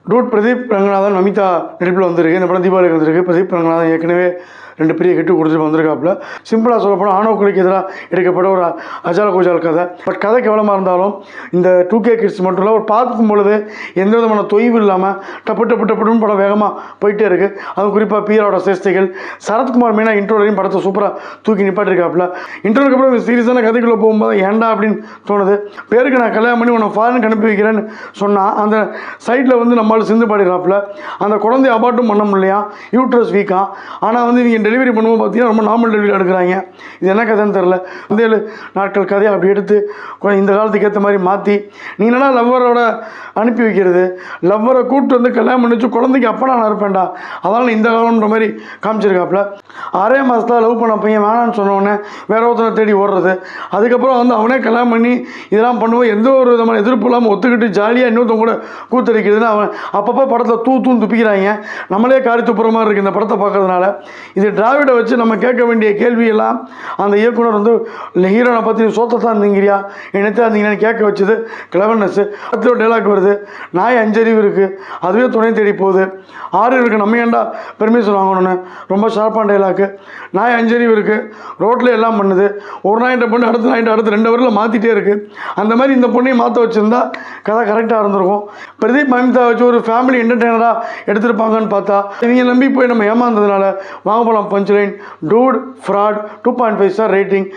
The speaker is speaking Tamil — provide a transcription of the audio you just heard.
டூட் பிரதீப் ரங்கநாதன் நமிதா நடிப்பில் வந்திருக்கு. இந்த படம் தீபாவளிக்கு வந்திருக்கு. பிரதீப் ரங்கநாதன் ஏற்கனவே 2 பெரிய ஹிட்டு கொடுத்துட்டு வந்திருக்காப்புல. சிம்பிளாக சொல்லப்போனால் ஆணவ கொலைக்கு எதிராக எடுக்கப்பட்ட ஒரு அஜால் கோஜால் கதை. பட் கதை கேவலமாக இருந்தாலும் இந்த 2K கிட்ஸ் மட்டும் இல்லை, ஒரு பார்க்கும் பொழுது எந்த விதமான தொய்வு இல்லாமல் டப்புன்னு படம் வேகமாக போயிட்டே இருக்குது. அதுவும் குறிப்பாக பிஆரோட சேஷ்டைகள், சரத்குமார் மெயினாக இன்ட்ரோலையும் படத்தை சூப்பராக தூக்கி நிப்பாட்டிருக்காப்புல. இன்ட்ரோலுக்கு அப்புறம் சீரியஸான கதைக்குள்ளே போகும்போது ஏன்டா அப்படின்னு தோணுது. பேருக்கு நான் கல்யாணம் பண்ணி உன்னை ஃபாரினுக்கு அனுப்பி வைக்கிறேன்னு சொன்னால் அந்த சைட்டில் வந்து நம்மளால் சிந்து பாடிடுறாப்புல. அந்த குழந்தைய அபார்ட்டும் பண்ண முடியலையா, யூட்ரஸ் வீக்கா. ஆனால் வந்து இவங்க டெலிவரி பண்ணும்போது பார்த்தீங்கன்னா ரொம்ப நார்மல் டெலிவரி எடுக்கிறாங்க. இது என்ன கதைன்னு தெரில. 7 நாட்கள் கதையை அப்படி எடுத்து இந்த காலத்துக்கு ஏற்ற மாதிரி மாற்றி நீ என்னடா லவ்வரோட அனுப்பி வைக்கிறது, லவ்வரை கூப்பிட்டு வந்து கல்யாணம் பண்ணி வச்சு குழந்தைக்கு அப்போ நான் இருப்பேன்டா, அதனால் இந்த காலம்ன்ற மாதிரி காமிச்சிருக்காப்புல. 6 மாதத்தில் லவ் பண்ண பையன் வேணான்னு சொன்னோடனே வேற ஒருத்தனை தேடி ஓடுறது. அதுக்கப்புறம் வந்து அவனே கல்யாணம் பண்ணி இதெல்லாம் பண்ணுவோம் எந்த ஒரு விதமான எதிர்ப்பு இல்லாமல் ஒத்துக்கிட்டு ஜாலியாக இன்னொருத்தவங்க கூட கூத்தடிக்கிறதுன்னு அவன் அப்பப்போ படத்தில் தூன்னு துப்பிக்கிறாங்க. நம்மளே காரி துப்புற மாதிரி இருக்குது இந்த படத்தை பார்க்கறதுனால. இது டிராவிட வச்சு நம்ம கேட்க வேண்டிய கேள்வியெல்லாம் அந்த இயக்குனர் வந்து ஹீரோனை பற்றி சோத்தை தான் திங்கிறியா என்னத்தான் இருந்தீங்கன்னு கேட்க வச்சது கிளவர்னஸ். அடுத்த ஒரு டைலாக் வருது, நாய் 5 அறிவு இருக்குது அதுவே துணை தேடி போகுது, 6 இருக்குது நம்ம ஏன்டா பெர்மிஷன் வாங்கணும்னு. ரொம்ப ஷார்ப்பான டைலாக்கு. நாய் 5 அறிவு இருக்குது, ரோட்டில் எல்லாம் பண்ணுது, ஒரு நாயிட்ட பொண்ணு அடுத்த நாயிட்ட அடுத்து 2 வரையில் மாற்றிட்டே இருக்குது. அந்த மாதிரி இந்த பொண்ணையும் மாற்ற வச்சுருந்தா கதை கரெக்டாக இருந்திருக்கும். பிரதீப் மமிதா வச்சு ஒரு ஃபேமிலி என்டர்டெய்னராக எடுத்திருப்பாங்கன்னு பார்த்தா இவங்க நம்பி போய் நம்ம ஏமாந்ததுனால வாங்க போகலாம் punch line. Dude fraud 2.5 star rating.